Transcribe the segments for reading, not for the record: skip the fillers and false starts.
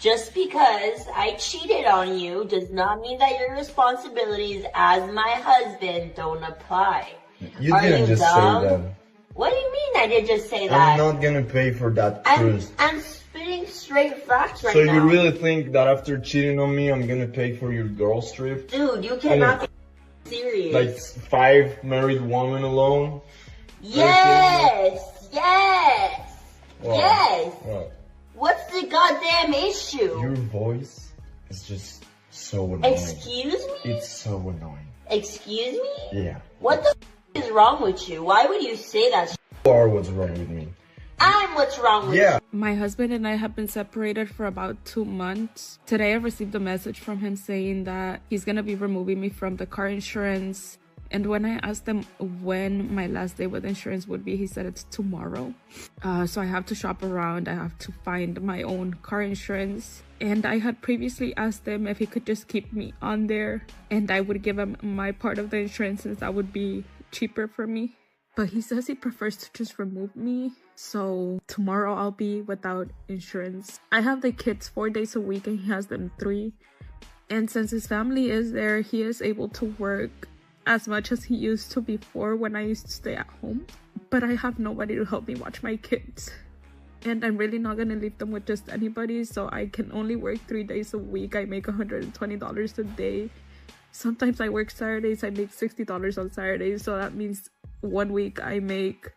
Just because I cheated on you does not mean that your responsibilities as my husband don't apply. You didn't just say that. What do you mean I did just say that? I'm not gonna pay for that cruise. I'm spitting straight facts right now. So now. you really think that after cheating on me, I'm gonna pay for your girls trip? Dude, you cannot be serious. Like 5 married women alone? Yes! Wow. Yes! Wow. What's the goddamn issue? Your voice is just so annoying. Excuse me? It's so annoying. Excuse me? Yeah. What the is wrong with you? Why would you say that? You are what's wrong with me. I'm what's wrong with you. My husband and I have been separated for about 2 months. Today I received a message from him saying that he's gonna be removing me from the car insurance. And when I asked him when my last day with insurance would be, he said it's tomorrow. So I have to shop around. I have to find my own car insurance. And I had previously asked him if he could just keep me on there and I would give him my part of the insurance since that would be cheaper for me. But he says he prefers to just remove me. So tomorrow I'll be without insurance. I have the kids 4 days a week and he has them 3. And since his family is there, he is able to work as much as he used to before when I used to stay at home. But I have nobody to help me watch my kids. And I'm really not gonna leave them with just anybody, so I can only work 3 days a week. I make $120 a day. Sometimes I work Saturdays, I make $60 on Saturdays, so that means 1 week I make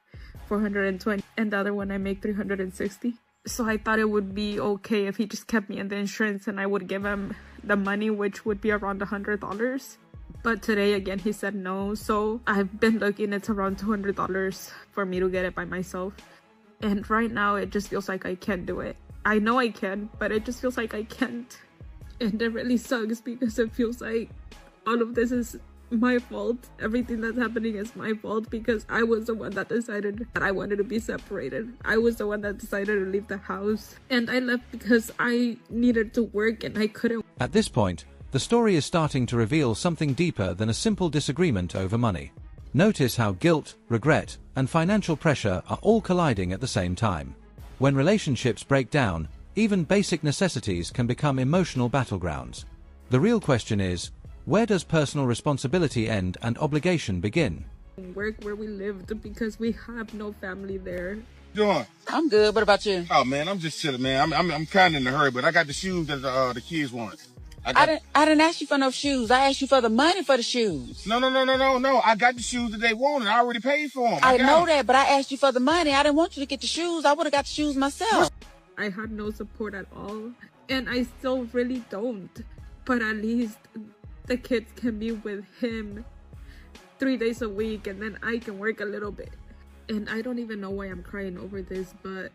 $420 and the other one I make $360. So I thought it would be okay if he just kept me in the insurance and I would give him the money, which would be around $100. But today again he said no, so I've been looking. It's around $200 for me to get it by myself, and right now it just feels like I can't do it. I know I can, but it just feels like I can't, and it really sucks because it feels like all of this is my fault. Everything that's happening is my fault because I was the one that decided that I wanted to be separated. I was the one that decided to leave the house, and I left because I needed to work and I couldn't. At this point, the story is starting to reveal something deeper than a simple disagreement over money. Notice how guilt, regret, and financial pressure are all colliding at the same time. When relationships break down, even basic necessities can become emotional battlegrounds. The real question is, where does personal responsibility end and obligation begin? Work where we lived because we have no family there. Doing? I'm good. What about you? Oh man, I'm just chilling, man. I'm kind of in a hurry, but I got the shoes that the kids want. I didn't ask you for no shoes. I asked you for the money for the shoes. No. I got the shoes that they wanted. I already paid for them. I know that, but I asked you for the money. I didn't want you to get the shoes. I would have got the shoes myself. I had no support at all, and I still really don't. But at least the kids can be with him 3 days a week, and then I can work a little bit. And I don't even know why I'm crying over this, but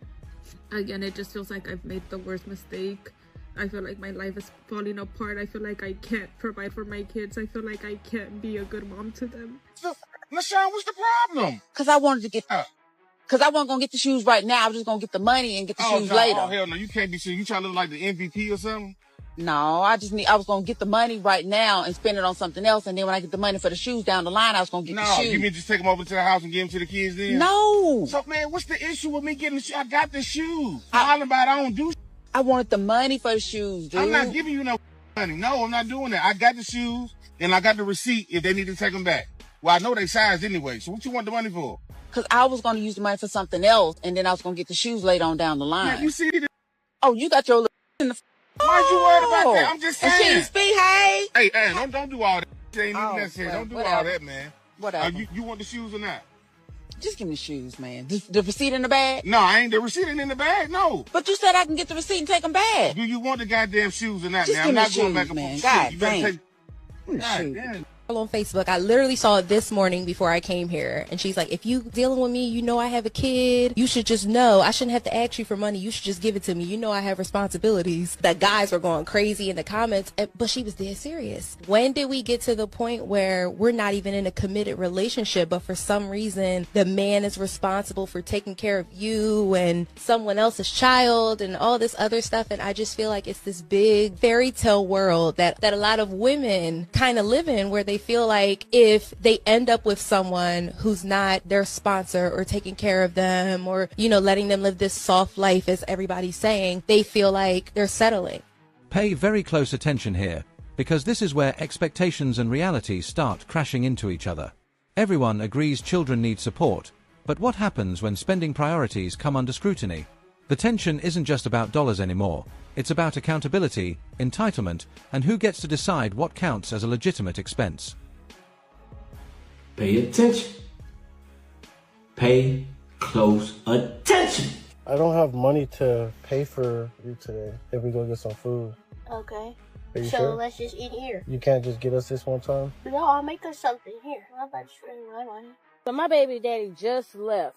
again, it just feels like I've made the worst mistake. I feel like my life is falling apart. I feel like I can't provide for my kids. I feel like I can't be a good mom to them. LaShawn, what's the problem? Because I wanted to get... Because I wasn't going to get the shoes right now. I was just going to get the money and get the shoes later. Oh, hell no. You can't be serious. You trying to look like the MVP or something? No, I was going to get the money right now and spend it on something else. And then when I get the money for the shoes down the line, I was going to get the shoes. No, you mean just take them over to the house and give them to the kids then? No. So, man, what's the issue with me getting the shoes? I got the shoes. I don't do. I wanted the money for the shoes, dude. I'm not giving you no money. No, I'm not doing that. I got the shoes and I got the receipt if they need to take them back. Well, I know they size anyway. So what you want the money for? Because I was going to use the money for something else, and then I was going to get the shoes later on down the line. Man, you see this? Oh, you got your little in the... Why'd you worried about that? I'm just saying. And she speak, hey? Hey, don't do all that. It ain't even necessary. Don't do all that, man. Whatever. You want the shoes or not? Just give me the shoes, man. The receipt in the bag? No, I ain't. The receipt ain't in the bag, no. But you said I can get the receipt and take them back. Do you want the goddamn shoes or not, just man? I'm not going back and forth. God You damn. God damn. On Facebook, I literally saw it this morning before I came here, and she's like, if you dealing with me, you know I have a kid, you should just know I shouldn't have to ask you for money, you should just give it to me, you know I have responsibilities. That guys were going crazy in the comments, but she was dead serious. When did we get to the point where we're not even in a committed relationship, but for some reason the man is responsible for taking care of you and someone else's child and all this other stuff? And I just feel like it's this big fairy tale world that a lot of women kind of live in, where they feel like if they end up with someone who's not their sponsor or taking care of them or, you know, letting them live this soft life, as everybody's saying, they feel like they're settling. Pay very close attention here, because this is where expectations and reality start crashing into each other. Everyone agrees children need support, but what happens when spending priorities come under scrutiny? The tension isn't just about dollars anymore. It's about accountability, entitlement, and who gets to decide what counts as a legitimate expense. Pay attention. Pay close attention. I don't have money to pay for you today if we go get some food. Okay. Are you so sure? let's just eat here. You can't just get us this one time? No, I'll make us something here. I'm about to spend my money. So my baby daddy just left.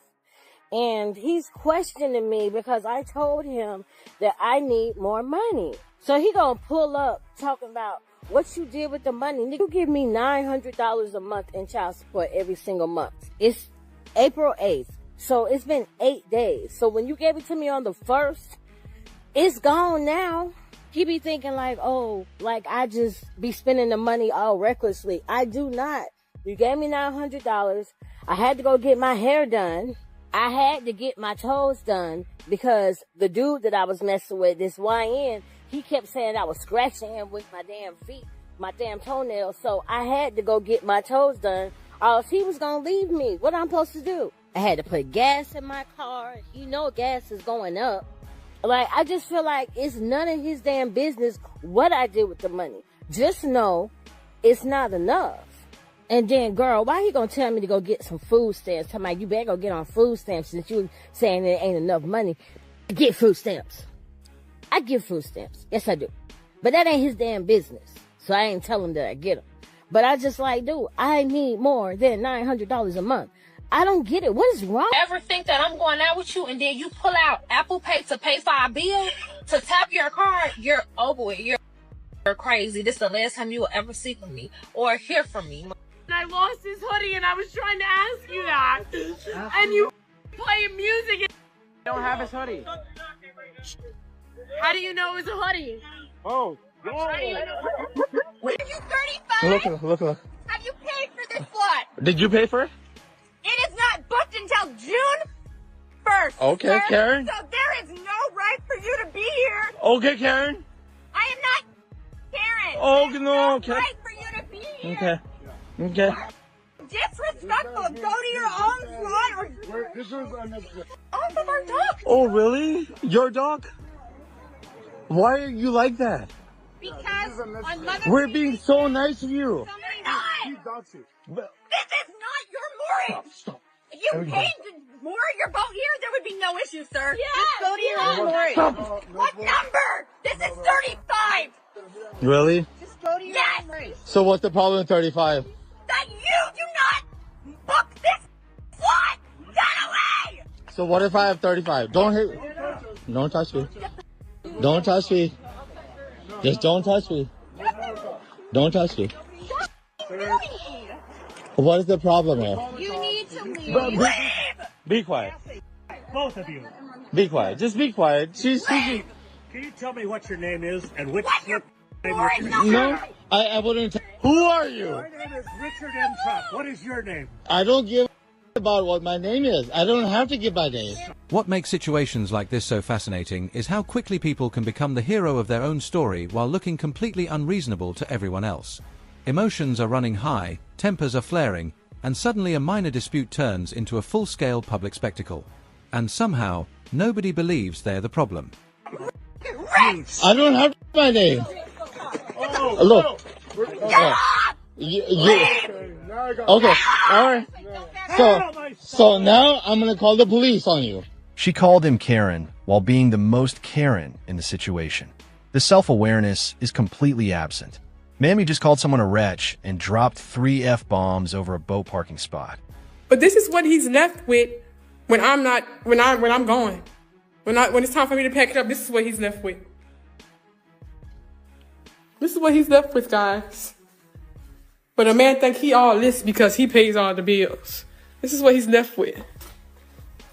And he's questioning me because I told him that I need more money. So he gonna pull up talking about what you did with the money. You give me $900 a month in child support every single month. It's April 8th. So it's been 8 days. So when you gave it to me on the 1st, it's gone now. He be thinking like, oh, like I just be spending the money all recklessly. I do not. You gave me $900. I had to go get my hair done. I had to get my toes done because the dude that I was messing with, this YN, he kept saying I was scratching him with my damn feet, my damn toenails. So I had to go get my toes done, or else he was going to leave me. What I'm supposed to do? I had to put gas in my car. You know gas is going up. Like, I just feel like it's none of his damn business what I did with the money. Just know it's not enough. And then, girl, why he gonna tell me to go get some food stamps? Tell me, you better go get on food stamps since you saying there ain't enough money. Get food stamps. I give food stamps. Yes, I do. But that ain't his damn business. So I ain't telling him that I get them. But I just like, dude, I need more than $900 a month. I don't get it. What is wrong? Ever think that I'm going out with you and then you pull out Apple Pay to pay for our bill, to tap your card? You're, oh boy, you're crazy. This is the last time you will ever see from me or hear from me. I lost his hoodie and I was trying to ask you that. And you playing music. I don't have his hoodie. How do you know it was a hoodie? Oh. Are you 35? Look. Have you paid for this flight? Did you pay for it? It is not booked until June 1st. Okay, sir. Karen. So there is no right for you to be here. Okay, Karen. I am not Karen. Oh, There's no, okay. right for you to be here. Okay. Okay. Disrespectful. Go to your own line or off of our dog. Oh, really? Your dog? Why are you like that? Because on Mother's We're being so nice to you. This is not your mooring. Stop. If you paid to moor your boat here, there would be no issue, sir. Yeah, just go to your own mooring. What number? This is 35. Really? Just go to your own mooring. So what's the problem with 35? That you do not book this flight. Get away. So what if I have 35? Don't hit. Don't touch me. Don't touch me. Just don't touch me. Don't touch me. What is the problem here? You need to leave. Be quiet. Both of you. Be quiet. Just be quiet. She's Can you tell me what your name is and which slip name No, I wouldn't. Who are you? My name is Richard M. Truck. What is your name? I don't give about what my name is. I don't have to give my name. What makes situations like this so fascinating is how quickly people can become the hero of their own story while looking completely unreasonable to everyone else. Emotions are running high, tempers are flaring, and suddenly a minor dispute turns into a full-scale public spectacle. And somehow, nobody believes they're the problem. I don't have my name. Look. Okay, alright. So now I'm gonna call the police on you. She called him Karen while being the most Karen in the situation. The self-awareness is completely absent. Mammy just called someone a wretch and dropped 3 F-bombs over a boat parking spot. But this is what he's left with when I'm gone. When it's time for me to pack it up, this is what he's left with. This is what he's left with, guys. But a man think he all this because he pays all the bills. This is what he's left with.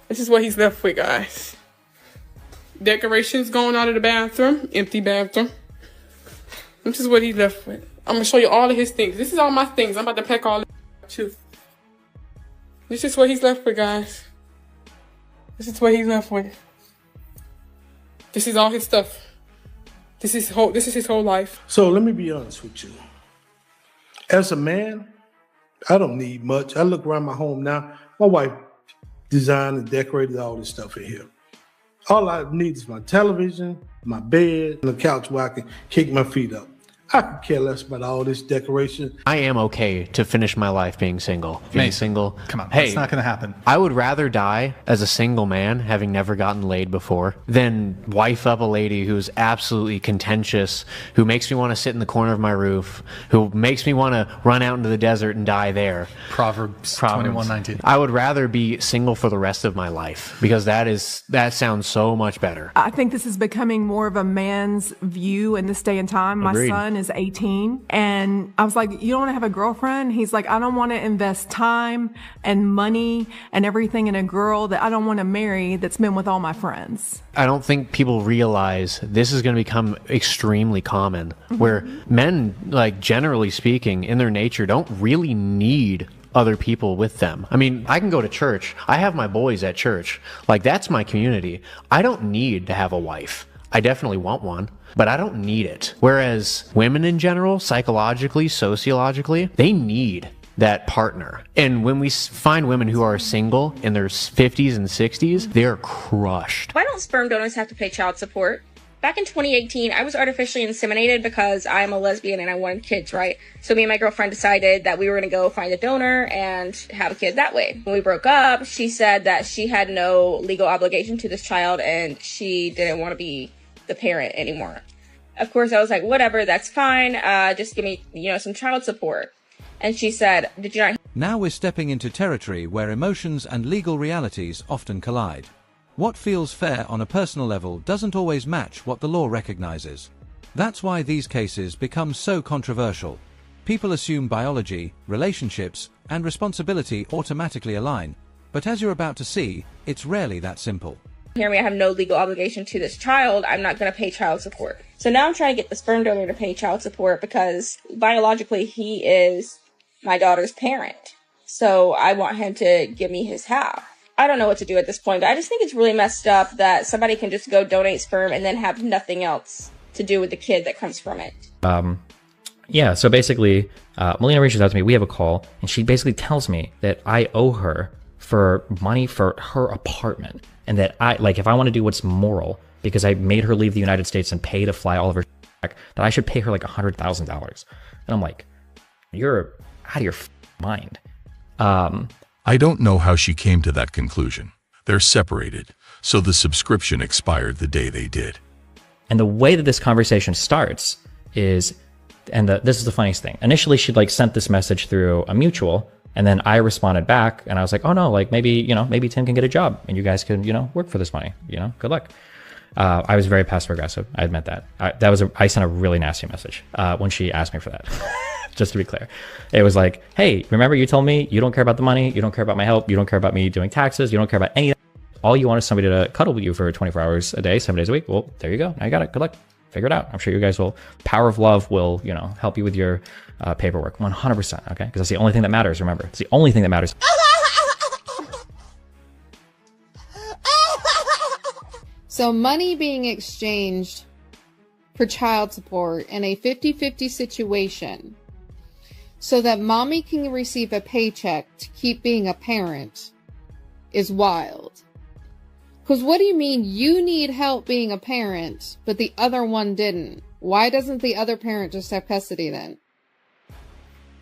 This is what he's left with, guys. Decorations going out of the bathroom, empty bathroom. This is what he's left with. I'm gonna show you all of his things. This is all my things. I'm about to pack all too. This is what he's left with, guys. This is what he's left with. This is all his stuff. This is his whole life. So let me be honest with you. As a man, I don't need much. I look around my home now. My wife designed and decorated all this stuff in here. All I need is my television, my bed, and a couch where I can kick my feet up. I could care less about all this decoration. I am okay to finish my life being single. Being single. Come on, hey, that's not going to happen. I would rather die as a single man, having never gotten laid before, than wife up a lady who's absolutely contentious, who makes me want to sit in the corner of my roof, who makes me want to run out into the desert and die there. Proverbs 21:19. I would rather be single for the rest of my life, because that sounds so much better. I think this is becoming more of a man's view in this day and time. Agreed. My son is 18, and I was like, you don't want to have a girlfriend? He's like, I don't want to invest time and money and everything in a girl that I don't want to marry that's been with all my friends. I don't think people realize this is going to become extremely common, where men, like generally speaking, in their nature, don't really need other people with them. I mean, I can go to church. I have my boys at church. Like, that's my community. I don't need to have a wife. I definitely want one, but I don't need it. Whereas women in general, psychologically, sociologically, they need that partner. And when we find women who are single in their 50s and 60s, they're crushed. Why don't sperm donors have to pay child support? Back in 2018, I was artificially inseminated because I'm a lesbian and I wanted kids, right? So me and my girlfriend decided that we were going to go find a donor and have a kid that way. When we broke up, she said that she had no legal obligation to this child and she didn't want to be the parent anymore. Of course, I was like, whatever, that's fine. Just give me, some child support. And she said, did you not? Now we're stepping into territory where emotions and legal realities often collide. What feels fair on a personal level doesn't always match what the law recognizes. That's why these cases become so controversial. People assume biology, relationships, and responsibility automatically align, but as you're about to see, it's rarely that simple. Hear me, I have no legal obligation to this child. I'm not going to pay child support. So now I'm trying to get the sperm donor to pay child support because biologically he is my daughter's parent. So I want him to give me his half. I don't know what to do at this point, but I just think it's really messed up that somebody can just go donate sperm and then have nothing else to do with the kid that comes from it. Yeah, so basically, Melina reaches out to me. We have a call, and she basically tells me that I owe her for money for her apartment. And that if I want to do what's moral, because I made her leave the United States and pay to fly all of her back, that I should pay her like $100,000. And I'm like, you're out of your mind. I don't know how she came to that conclusion. They're separated, so the subscription expired the day they did. And the way that this conversation starts is, this is the funniest thing. Initially, she'd sent this message through a mutual, and then I responded back, and I was like, oh no, maybe Tim can get a job, and you guys can, work for this money, good luck. I was very passive aggressive. I admit that. I sent a really nasty message when she asked me for that. Just to be clear, it was like, hey, remember you told me you don't care about the money, you don't care about my help, you don't care about me doing taxes, you don't care about any of that. All you want is somebody to cuddle with you for 24 hours a day, 7 days a week. Well, there you go. Now you got it. Good luck. Figure it out. I'm sure you guys will. Power of love will, help you with your paperwork 100%. Okay, because that's the only thing that matters. Remember, it's the only thing that matters. So money being exchanged for child support in a 50-50 situation so that mommy can receive a paycheck to keep being a parent is wild. Because what do you mean you need help being a parent, but the other one didn't? Why doesn't the other parent just have custody then?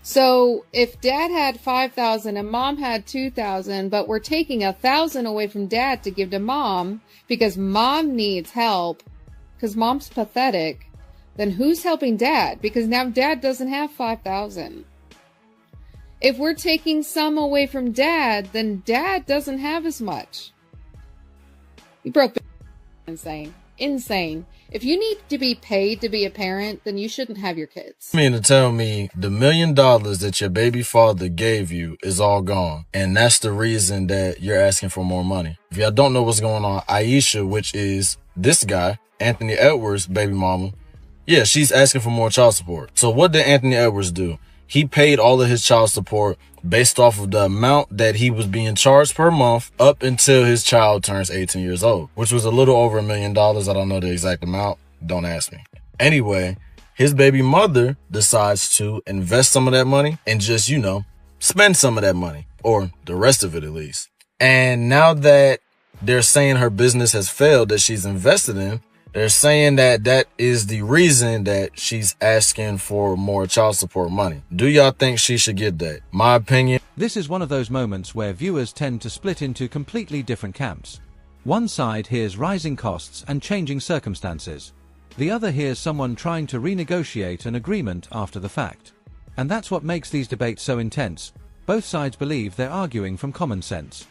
So if dad had $5,000 and mom had $2,000, but we're taking $1,000 away from dad to give to mom because mom needs help, because mom's pathetic, then who's helping dad? Because now dad doesn't have $5,000. If we're taking some away from dad, then dad doesn't have as much. You broke insane. Insane. If you need to be paid to be a parent, then you shouldn't have your kids. You mean to tell me the $1 million that your baby father gave you is all gone, and that's the reason that you're asking for more money? If y'all don't know what's going on, Aisha, which is this guy, Anthony Edwards' baby mama, Yeah, she's asking for more child support. So what did Anthony Edwards do? He paid all of his child support based off of the amount that he was being charged per month up until his child turns 18 years old, which was a little over $1 million. I don't know the exact amount. Don't ask me. Anyway, his baby mother decides to invest some of that money and just, you know, spend some of that money, or the rest of it at least. And now that they're saying her business has failed that she's invested in, they're saying that that is the reason that she's asking for more child support money. Do y'all think she should get that? My opinion. This is one of those moments where viewers tend to split into completely different camps. One side hears rising costs and changing circumstances. The other hears someone trying to renegotiate an agreement after the fact. And that's what makes these debates so intense. Both sides believe they're arguing from common sense.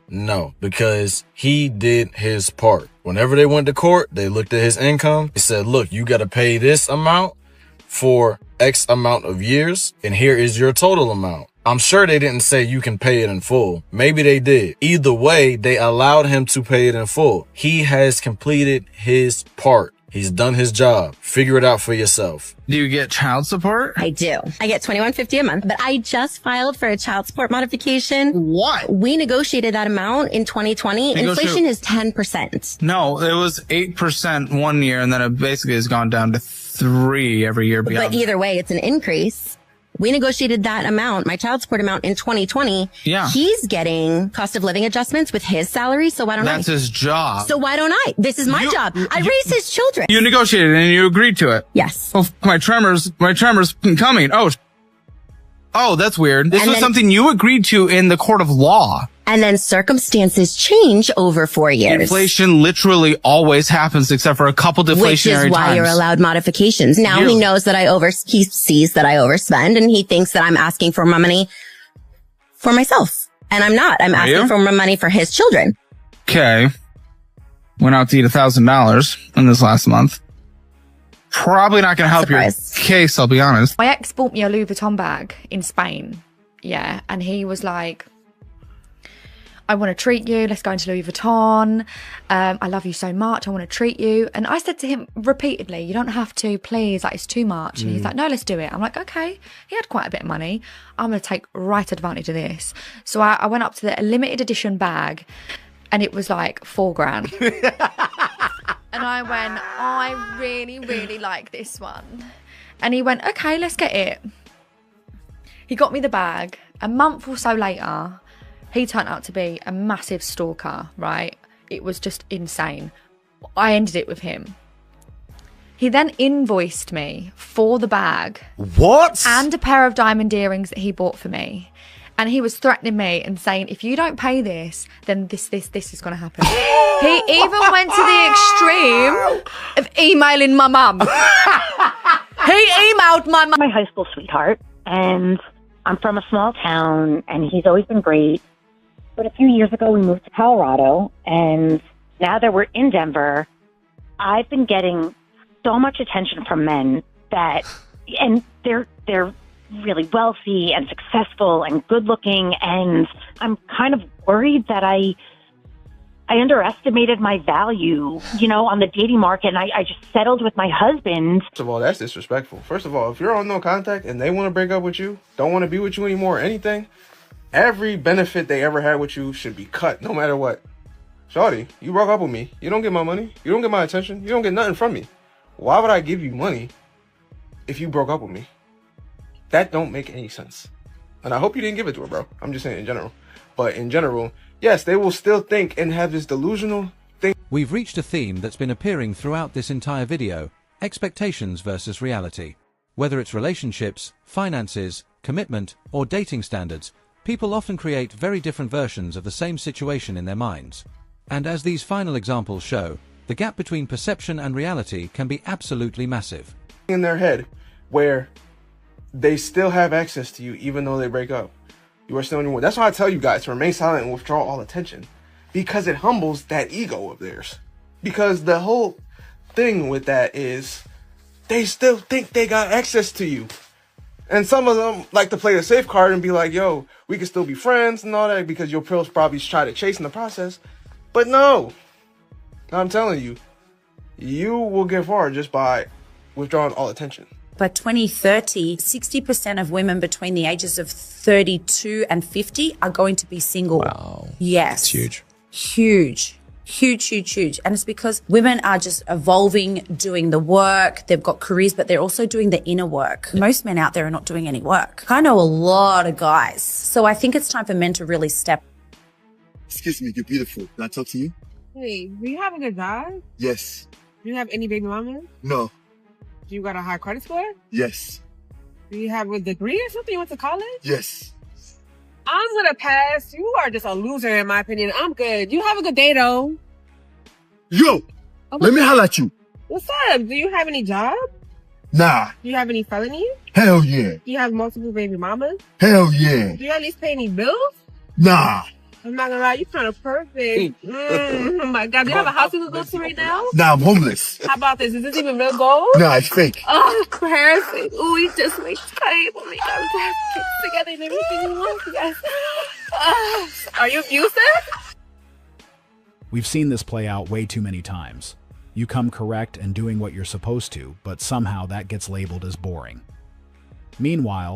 No, because he did his part. Whenever they went to court, they looked at his income. They said, look, you got to pay this amount for X amount of years, and here is your total amount. I'm sure they didn't say you can pay it in full. Maybe they did. Either way, they allowed him to pay it in full. He has completed his part. He's done his job. Figure it out for yourself. Do you get child support? I do. I get $21.50 a month, but I just filed for a child support modification. What? We negotiated that amount in 2020. Inflation is 10%. No, it was 8% one year, and then it basically has gone down to 3 every year beyond. But either way, it's an increase. We negotiated that amount, my child support amount, in 2020. Yeah. He's getting cost of living adjustments with his salary, so why don't I? That's his job. So why don't I? This is my job. I raise his children. You negotiated and you agreed to it. Yes. Oh, my tremors coming. Oh, that's weird. This was something you agreed to in the court of law. And then circumstances change over 4 years. Inflation literally always happens except for a couple deflationary times. Which is why you're allowed modifications. Now he knows that he sees that I overspend, and he thinks that I'm asking for my money for myself. And I'm not. I'm asking for my money for his children. Okay. Went out to eat $1,000 in this last month. Probably not going to help your case, I'll be honest. My ex bought me a Louis Vuitton bag in Spain. Yeah. And he was like, I want to treat you. Let's go into Louis Vuitton. I love you so much. I want to treat you. And I said to him repeatedly, you don't have to, please. Like, it's too much. And he's like, no, let's do it. I'm like, okay. He had quite a bit of money. I'm going to take right advantage of this. So I went up to the limited edition bag, and it was like $4,000. And I went, I really, really like this one. And he went, okay, let's get it. He got me the bag. A month or so later, he turned out to be a massive stalker, right? It was just insane. I ended it with him. He then invoiced me for the bag. What? And a pair of diamond earrings that he bought for me. And he was threatening me and saying, if you don't pay this, then this is going to happen. He even went to the extreme of emailing my mum. He emailed my mum. My high school sweetheart, and I'm from a small town, and he's always been great. But a few years ago, we moved to Colorado, and now that we're in Denver, I've been getting so much attention from men and they're really wealthy and successful and good looking, and I'm kind of worried that I underestimated my value, on the dating market, and I just settled with my husband. First of all, that's disrespectful. First of all, if you're on no contact and they want to break up with you, don't want to be with you anymore or anything, every benefit they ever had with you should be cut, no matter what. Shawty, you broke up with me. You don't get my money. You don't get my attention. You don't get nothing from me. Why would I give you money if you broke up with me? That don't make any sense. And I hope you didn't give it to her, bro. I'm just saying in general. But in general, yes, they will still think and have this delusional thing. We've reached a theme that's been appearing throughout this entire video: expectations versus reality. Whether it's relationships, finances, commitment, or dating standards, people often create very different versions of the same situation in their minds. And as these final examples show, the gap between perception and reality can be absolutely massive. In their head where they still have access to you even though they break up. You are still in your That's why I tell you guys to remain silent and withdraw all attention, because it humbles that ego of theirs. Because the whole thing with that is they still think they got access to you. And some of them like to play the safe card and be like, yo, we can still be friends and all that, because your pills probably try to chase in the process. But no, I'm telling you, you will get far just by withdrawing all attention. By 2030, 60% of women between the ages of 32 and 50 are going to be single. Wow. Yes. It's huge. Huge. Huge, huge, huge. And it's because women are just evolving, doing the work. They've got careers, but they're also doing the inner work. Most men out there are not doing any work. I know a lot of guys. So I think it's time for men to really step. Excuse me, you're beautiful. Can I talk to you? Hey, do you have a good job? Yes. Do you have any baby mama? No. Do you got a high credit score? Yes. Do you have a degree or something? You went to college? Yes. I'm gonna pass. You are just a loser in my opinion. I'm good. You have a good day though. Yo! Let me holler at you. What's up? Do you have any job? Nah. Do you have any felonies? Hell yeah. Do you have multiple baby mamas? Hell yeah. Do you at least pay any bills? Nah. I'm not gonna lie, you're kind of perfect. Oh my God, do you have a house you can go to right now? Nah, I'm homeless. How about this? Is this even real gold? Nah, it's fake. Oh, perfect. Ooh, he just makes time. Oh my God, we have kids together and everything you want, yes. Are you abusive? We've seen this play out way too many times. You come correct and doing what you're supposed to, but somehow that gets labeled as boring. Meanwhile,